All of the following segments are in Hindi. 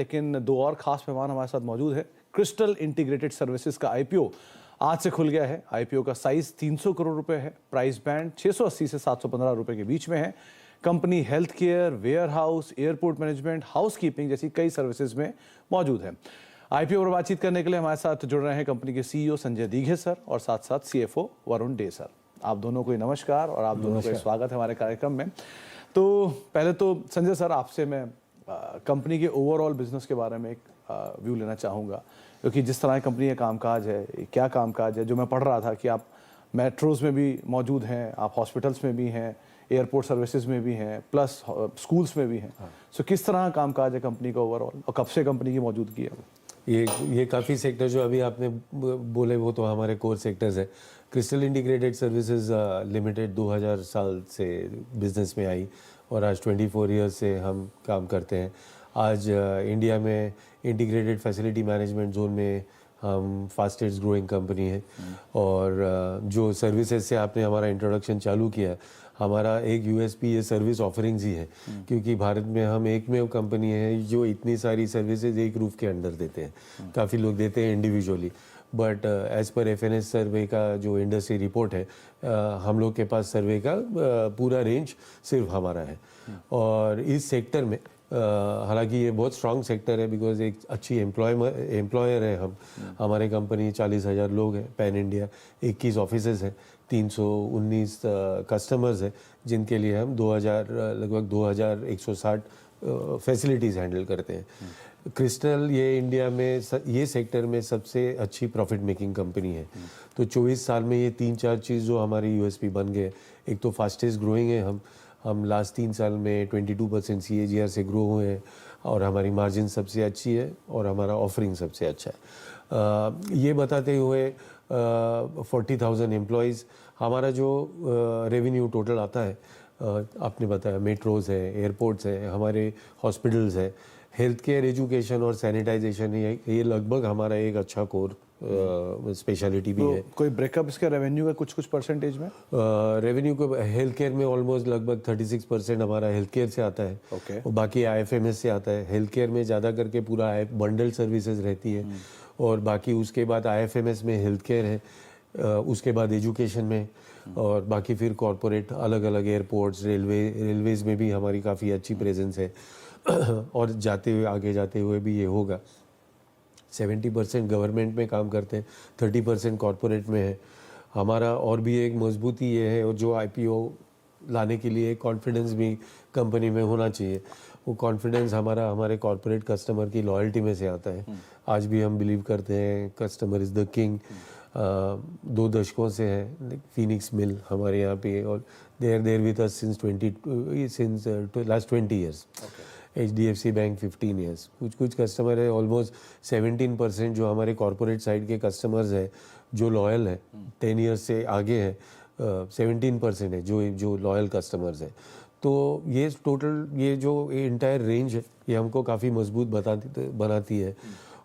लेकिन दो और खास मेहमान हमारे साथ मौजूद है। क्रिस्टल इंटीग्रेटेड सर्विसेज का आईपीओ आज से खुल गया है। आईपीओ का साइज 300 करोड़ रुपए है। प्राइस बैंड 680 से 715 रुपए के बीच में है। Company health care, warehouse, airport management, housekeeping जैसी कई सर्विसेज में मौजूद है। आईपीओ पर बातचीत करने के लिए हमारे साथ जुड़ रहे हैं कंपनी के सीईओ संजय दीघे सर और साथ साथ सीएफओ वरुण डे सर। आप दोनों को नमस्कार और आप दोनों का स्वागत है हमारे कार्यक्रम में। तो पहले तो संजय सर आपसे मैं कंपनी के ओवरऑल बिजनेस के बारे में एक व्यू लेना चाहूँगा, क्योंकि जिस तरह की कंपनी का कामकाज है, क्या कामकाज है, जो मैं पढ़ रहा था कि आप मेट्रोज़ में भी मौजूद हैं, आप हॉस्पिटल्स में भी हैं, एयरपोर्ट सर्विसेज में भी हैं, प्लस स्कूल्स में भी हैं। सो किस तरह का कामकाज है कंपनी का ओवरऑल और कब से कंपनी की मौजूदगी है? ये काफ़ी सेक्टर जो अभी आपने बोले वो तो हमारे कोर सेक्टर्स है। क्रिस्टल इंटीग्रेटेड सर्विसेज लिमिटेड 2000 साल से बिजनेस में आई और आज 24 ईयर्स से हम काम करते हैं। आज इंडिया में इंटीग्रेटेड फैसिलिटी मैनेजमेंट जोन में हम फास्टेस्ट ग्रोइंग कंपनी है। और जो सर्विसेज से आपने हमारा इंट्रोडक्शन चालू किया, हमारा एक यूएसपी ये सर्विस ऑफरिंग्स ही है, क्योंकि भारत में हम एकमेव कंपनी है जो इतनी सारी सर्विसेज एक रूफ के अंडर देते हैं। काफ़ी लोग देते हैं individually, but as per FNS survey का जो इंडस्ट्री रिपोर्ट है, हम लोग के पास सर्वे का पूरा रेंज सिर्फ हमारा है। और इस सेक्टर में हालांकि ये बहुत स्ट्रॉन्ग सेक्टर है, बिकॉज एक अच्छी एम्प्लॉयर है हम। हमारे कंपनी 40,000 लोग हैं, पैन इंडिया 21 ऑफिसेज हैं, 319 कस्टमर्स हैं, जिनके लिए हम लगभग 2160 फैसिलिटीज़ हैंडल करते हैं। क्रिस्टल ये इंडिया में ये सेक्टर में सबसे अच्छी प्रॉफिट मेकिंग कंपनी है। तो 24 साल में ये 3-4 चीज़ जो हमारी यूएसपी बन गए, एक तो फास्टेस्ट ग्रोइंग है हम लास्ट 3 साल में 22% CAGR से ग्रो हुए हैं और हमारी मार्जिन सबसे अच्छी है और हमारा ऑफरिंग सबसे अच्छा है। ये बताते हुए 40,000 एम्प्लॉयज़, हमारा जो रेवेन्यू टोटल आता है, आपने बताया मेट्रोज़ है, एयरपोर्ट्स है, हमारे हॉस्पिटल्स है, हेल्थ केयर, एजुकेशन और सैनिटाइजेशन, ये लगभग हमारा एक अच्छा कोर स्पेशलिटी भी है। कोई ब्रेकअप इसका रेवेन्यू का कुछ परसेंटेज में? रेवेन्यू को हेल्थ केयर में ऑलमोस्ट लगभग 36% हमारा हेल्थ केयर से आता है। और बाकी IFMS से आता है। हेल्थ केयर में ज़्यादा करके पूरा बंडल सर्विसेज रहती है और बाकी उसके बाद IFMS में हेल्थ केयर है, उसके बाद एजुकेशन में, और बाकी फिर कॉरपोरेट अलग अलग एयरपोर्ट्स, रेलवेज़ में भी हमारी काफ़ी अच्छी प्रेजेंस है। और आगे जाते हुए भी ये होगा। 70% गवर्नमेंट में काम करते हैं, 30% कॉरपोरेट में है हमारा। और भी एक मजबूती ये है, और जो IPO लाने के लिए कॉन्फिडेंस भी कंपनी में होना चाहिए। वो कॉन्फिडेंस हमारे कॉरपोरेट कस्टमर की लॉयल्टी में से आता है। आज भी हम बिलीव करते हैं कस्टमर इज़ द किंग। 2 दशकों से है फिनिक्स मिल हमारे यहाँ पे, और there with us since last 20 years. HDFC bank 15 years. कुछ कस्टमर है, ऑलमोस्ट 17% जो हमारे कॉरपोरेट साइड के कस्टमर्स हैं जो लॉयल है, 10 ईयर्स से आगे है, 17% है जो लॉयल कस्टमर्स हैं। तो ये टोटल ये जो इंटायर रेंज है, ये हमको काफ़ी मजबूत बनाती है।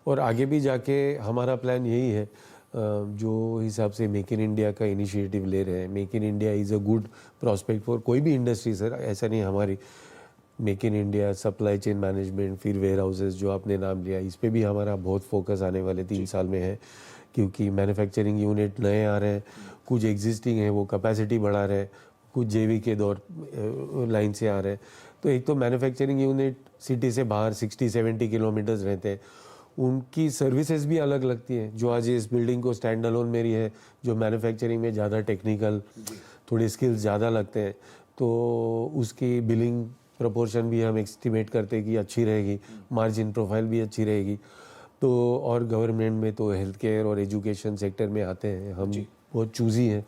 और आगे भी जाके हमारा प्लान यही है, जो हिसाब से मेक इन इंडिया का इनिशिएटिव ले रहे हैं। Make in India is a good prospect for कोई भी इंडस्ट्री सर, ऐसा नहीं हमारी। Make in India, supply chain management, फिर वेयर हाउसेज जो आपने नाम लिया, इस पे भी हमारा बहुत फोकस आने वाले 3 साल में है, क्योंकि मैन्युफैक्चरिंग यूनिट नए आ रहे हैं, कुछ एग्जिस्टिंग है वो कैपेसिटी बढ़ा रहे हैं, कुछ JV के दौर लाइन से आ रहे हैं। तो एक तो मैन्युफैक्चरिंग यूनिट सिटी से बाहर 60-70 किलोमीटर्स रहते हैं, उनकी सर्विसेज भी अलग लगती हैं। जो आज इस बिल्डिंग को स्टैंड अलोन मेरी है, जो मैन्युफैक्चरिंग में ज़्यादा टेक्निकल थोड़े स्किल्स ज़्यादा लगते हैं, तो उसकी बिलिंग प्रोपोर्शन भी हम एस्टिमेट करते हैं कि अच्छी रहेगी, मार्जिन प्रोफाइल भी अच्छी रहेगी। तो और गवर्नमेंट में तो हेल्थ केयर और एजुकेशन सेक्टर में आते हैं हम बहुत चूज़ी हैं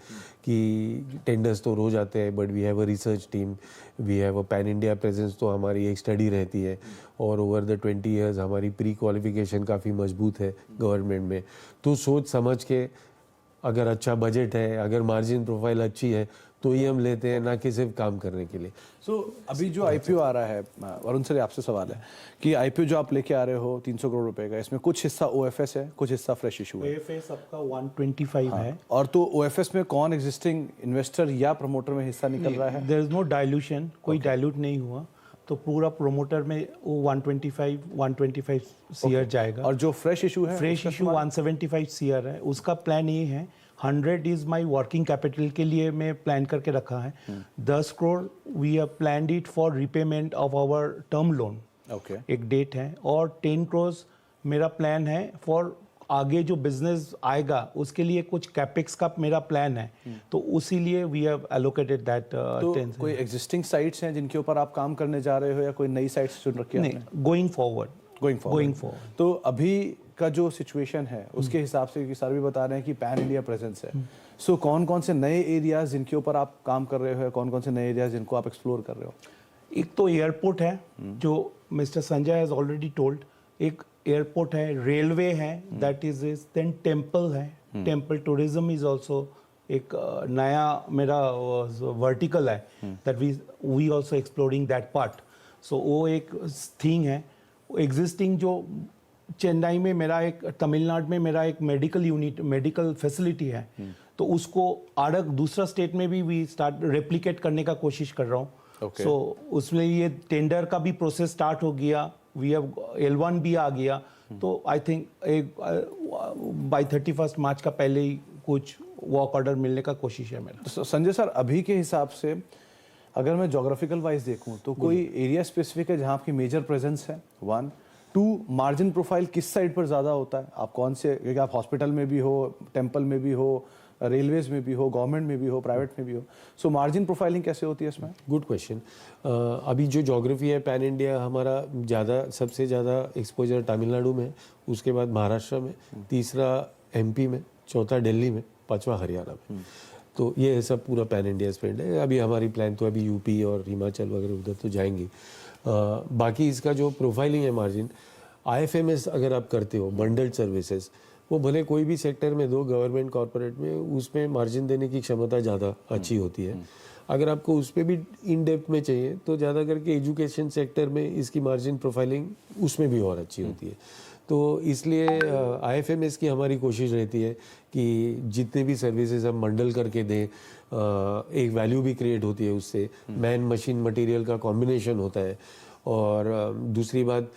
कि टेंडर्स तो रोज़ आते हैं, but we have a research team, we have a pan India presence. तो हमारी एक स्टडी रहती है, और ओवर द 20 ईयर्स हमारी प्री क्वालिफिकेशन काफ़ी मजबूत है गवर्नमेंट में। तो सोच समझ के, अगर अच्छा बजट है, अगर मार्जिन प्रोफाइल अच्छी है, तो ये हम लेते हैं, ना कि सिर्फ काम करने के लिए। अभी जो IPO आ रहा है, वरुण सर आपसे सवाल है कि IPO जो आप लेके आ रहे हो 300 करोड़ रुपए का, इसमें कुछ हिस्सा OFS है, कुछ हिस्सा फ्रेश इशू है। OFS आपका 125 है। और तो OFS में कौन एग्जिस्टिंग इन्वेस्टर या प्रमोटर में हिस्सा निकल रहा है? देयर इज नो डाइल्यूशन, कोई डाइल्यूट नहीं हुआ। तो पूरा प्रोमोटर में वो 125 सीआर जाएगा। और जो फ्रेश इशू है, फ्रेश इशू 175 सीआर है। उसका प्लान ये है, 100 इज माय वर्किंग कैपिटल के लिए मैं प्लान करके रखा है। 10 crore we have planned it for repayment of our term loan, okay, एक डेट है। और 10 करोड़ मेरा प्लान है फॉर आगे जो बिजनेस आएगा उसके लिए कुछ कैपेक्स का मेरा प्लान है, तो उसी लिए वी हैव एलोकेटेड दैट 10। कोई एग्जिस्टिंग साइट्स हैं जिनके ऊपर आप काम करने जा रहे हो या कोई नई साइट्स चुन रखी है नहीं, गोइंग फॉरवर्ड। Going forward. तो अभी का जो सिचुएशन है उसके हिसाब से, सर भी बता रहे हैं कि पैन इंडिया प्रेजेंस है, सो कौन कौन से नए एरियाज जिनके ऊपर आप काम कर रहे हो, कौन कौन से नए एरियाज जिनको आप एक्सप्लोर कर रहे हो? एक तो एयरपोर्ट है जो Mister Sanjay has already told, एक एयरपोर्ट है, रेलवे है, दैट इज देन टेम्पल है, टेम्पल टूरिज्म इज ऑल्सो एक नया मेरा वर्टिकल है, that we also exploring that part. So वो एक थिंग है। एग्जिस्टिंग जो चेन्नई में मेरा एक, तमिलनाडु में मेरा एक मेडिकल यूनिट, मेडिकल फैसिलिटी है, तो उसको आड़क दूसरा स्टेट में भी वी स्टार्ट रेप्लिकेट करने का कोशिश कर रहा हूँ। Okay. सो उसमें ये टेंडर का भी प्रोसेस स्टार्ट हो गया, वी हैव L1 भी आ गया, तो आई थिंक एक बाय 31 मार्च का पहले ही कुछ वर्क ऑर्डर मिलने का कोशिश है मेरा। तो संजय सर, अभी के हिसाब से अगर मैं जोग्राफिकल वाइज देखूं तो कोई एरिया स्पेसिफिक है जहां आपकी मेजर प्रेजेंस है? 1, 2, मार्जिन प्रोफाइल किस साइड पर ज़्यादा होता है? आप कौन से, क्योंकि आप हॉस्पिटल में भी हो, टेम्पल में भी हो, रेलवेज में भी हो, गवर्नमेंट में भी हो, प्राइवेट में भी हो, सो मार्जिन प्रोफाइलिंग कैसे होती है इसमें? Good question. अभी जो ज्योग्राफी है पैन इंडिया, हमारा सबसे ज़्यादा एक्सपोजर तमिलनाडु में, उसके बाद महाराष्ट्र में, तीसरा एमपी में, चौथा दिल्ली में, पांचवा हरियाणा में। तो ये सब पूरा पैन इंडिया स्प्रेड है। अभी हमारी प्लान तो अभी यूपी और हिमाचल वगैरह उधर तो जाएंगे। बाकी इसका जो प्रोफाइलिंग है मार्जिन, IFMS अगर आप करते हो, बंडल्ड सर्विसेज, वो भले कोई भी सेक्टर में दो, गवर्नमेंट कॉर्पोरेट में, उसमें मार्जिन देने की क्षमता ज़्यादा अच्छी होती है। अगर आपको उस पर भी इन डेप्थ में चाहिए तो ज़्यादा करके एजुकेशन सेक्टर में इसकी मार्जिन प्रोफाइलिंग उसमें भी और अच्छी होती है। तो इसलिए IFMS की हमारी कोशिश रहती है कि जितने भी सर्विसेज हम बंडल करके दें, एक वैल्यू भी क्रिएट होती है उससे, मैन मशीन मटेरियल का कॉम्बिनेशन होता है। और दूसरी बात,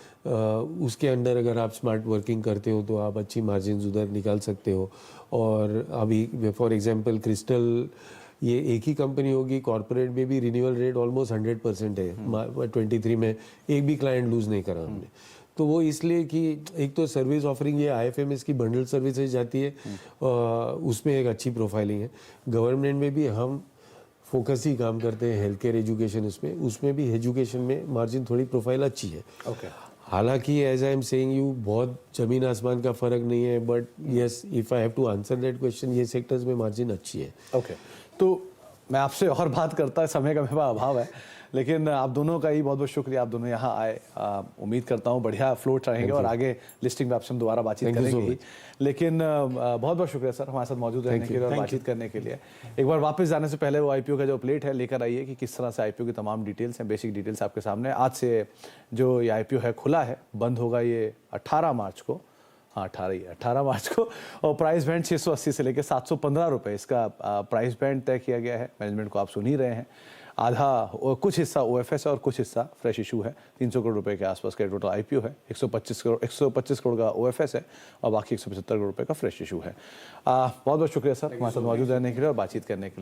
उसके अंदर अगर आप स्मार्ट वर्किंग करते हो तो आप अच्छी मार्जिन उधर निकाल सकते हो। और अभी फॉर एग्जांपल क्रिस्टल, ये एक ही कंपनी होगी, कॉर्पोरेट में भी रिन्यूअल रेट ऑलमोस्ट 100% है। 23 में एक भी क्लाइंट लूज नहीं करा हमने। तो वो इसलिए कि एक तो सर्विस ऑफरिंग ये IFMS की बंडल सर्विसेज जाती है, उसमें एक अच्छी प्रोफाइलिंग है। गवर्नमेंट में भी हम फोकस ही काम करते हैं, हेल्थ केयर, एजुकेशन, उसमें भी एजुकेशन में मार्जिन थोड़ी प्रोफाइल अच्छी है। ओके। हालांकि as I am saying you, बहुत जमीन आसमान का फर्क नहीं है, but yes, if I have to answer that question, ये सेक्टर्स में मार्जिन अच्छी है। ओके। तो मैं आपसे और बात करता है, समय का मेरे पास अभाव है, लेकिन आप दोनों का ही बहुत बहुत शुक्रिया, आप दोनों यहाँ आए। उम्मीद करता हूँ बढ़िया फ्लोट रहेंगे और आगे लिस्टिंग पे आपसे हम दोबारा बातचीत करेंगे ही। लेकिन बहुत बहुत शुक्रिया सर हमारे साथ मौजूद रहने के लिए और बातचीत करने के लिए। एक बार वापस जाने से पहले वो IPO का जो अपडेट है लेकर आइए कि किस तरह से IPO की तमाम डिटेल्स हैं, बेसिक डिटेल्स आपके सामने। आज से जो ये IPO है खुला है, बंद होगा ये 18 मार्च को, हाँ 18 मार्च को, और प्राइस बैंड 680 से लेकर 715 रुपये इसका प्राइस बैंड तय किया गया है। मैनेजमेंट को आप सुन ही रहे हैं, आधा कुछ हिस्सा OFS है और कुछ हिस्सा फ्रेश इशू है। 300 करोड़ रुपए के आसपास का टोटल IPO है। 125 करोड़ का OFS है और बाकी 175 करोड़ रुपए का फ्रेश इशू है। बहुत बहुत शुक्रिया सर हमारे साथ मौजूद रहने के लिए और बातचीत करने के लिए।